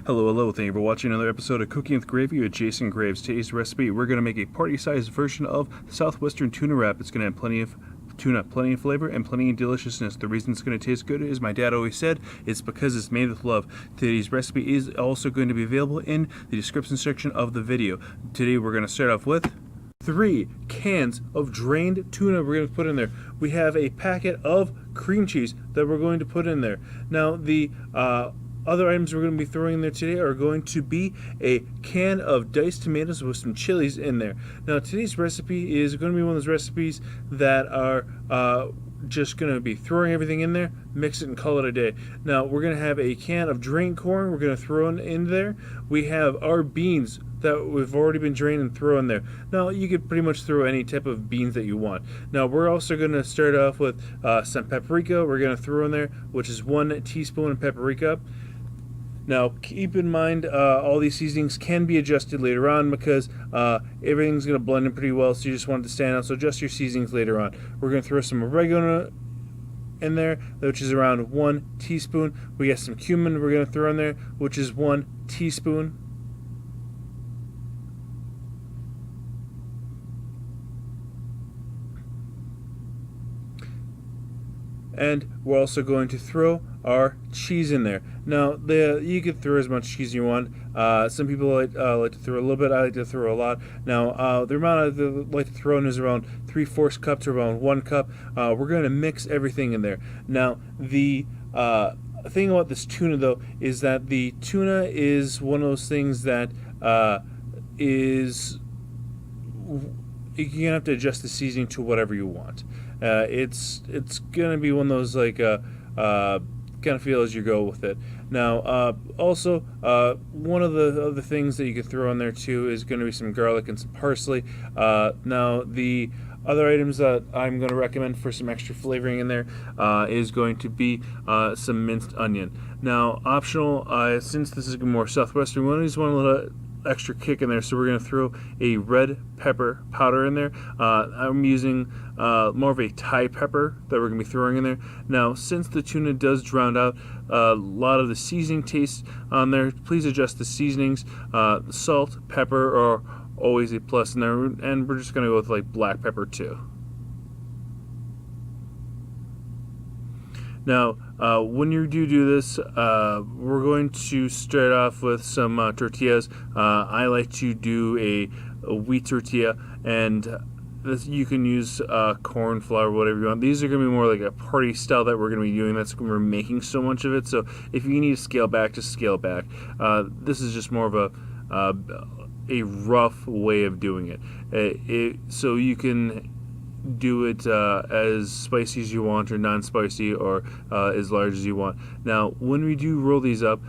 Hello, thank you for watching another episode of Cooking with Gravy with Jason Graves. Today's recipe, we're going to make a party-sized version of Southwestern Tuna Wrap. It's going to have plenty of tuna, plenty of flavor, and plenty of deliciousness. The reason it's going to taste good, as my dad always said, it's because it's made with love. Today's recipe is also going to be available in the description section of the video. Today we're going to start off with 3 cans of drained tuna we're going to put in there. We have a packet of cream cheese that we're going to put in there. Now the other items we're going to be throwing in there today are going to be a can of diced tomatoes with some chilies in there. Now today's recipe is going to be one of those recipes that are just going to be throwing everything in there, mix it and call it a day. Now we're going to have a can of drained corn we're going to throw in there. We have our beans that we've already been drained and throw in there. Now you could pretty much throw any type of beans that you want. Now we're also going to start off with some paprika we're going to throw in there, which is 1 teaspoon of paprika. Now keep in mind all these seasonings can be adjusted later on because everything's going to blend in pretty well, so you just want it to stand out, so adjust your seasonings later on. We're going to throw some oregano in there, which is around 1 teaspoon. We got some cumin we're going to throw in there, which is 1 teaspoon. And we're also going to throw our cheese in there. Now, you could throw as much cheese as you want. Some people like to throw a little bit. I like to throw a lot. Now, the amount I like to throw in is around 3/4 cup to around 1 cup. We're going to mix everything in there. Now, the thing about this tuna, though, is that the tuna is one of those things that is you're going to have to adjust the seasoning to whatever you want. It's going to be one of those like kind of feel as you go with it. Now also one of the other things that you could throw in there too is going to be some garlic and some parsley. Now the other items that I'm going to recommend for some extra flavoring in there is going to be some minced onion. Now optional, since this is more Southwestern, we just want a little extra kick in there, so we're going to throw a red pepper powder in there. I'm using more of a Thai pepper that we're going to be throwing in there. Now since the tuna does drown out a lot of the seasoning taste on there, please adjust the seasonings. Salt, pepper are always a plus in there, and we're just going to go with like black pepper too. Now, when you do this, we're going to start off with some tortillas. I like to do a wheat tortilla, and you can use corn flour, whatever you want. These are going to be more like a party style that we're going to be doing. That's when we're making so much of it. So if you need to scale back, just scale back. This is just more of a rough way of doing it. So you can do it as spicy as you want, or non-spicy, or as large as you want. Now when we do roll these up,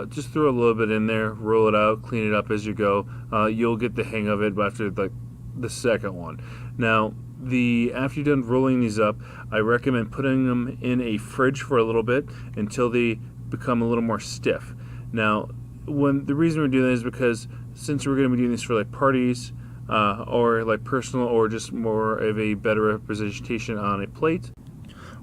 just throw a little bit in there, roll it out, clean it up as you go. You'll get the hang of it after like the second one. Now after you're done rolling these up, I recommend putting them in a fridge for a little bit until they become a little more stiff. Now the reason we're doing that is because since we're going to be doing this for like parties, or like personal, or just more of a better representation on a plate,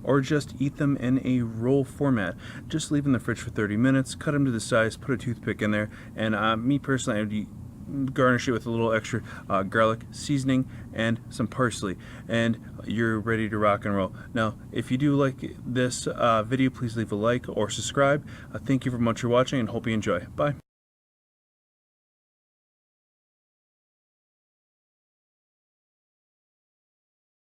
or just eat them in a roll format. Just leave in the fridge for 30 minutes, cut them to the size, put a toothpick in there, and me personally, I would garnish it with a little extra garlic seasoning and some parsley, and you're ready to rock and roll. Now if you do like this video, please leave a like or subscribe. Thank you very much for watching, and hope you enjoy. Bye.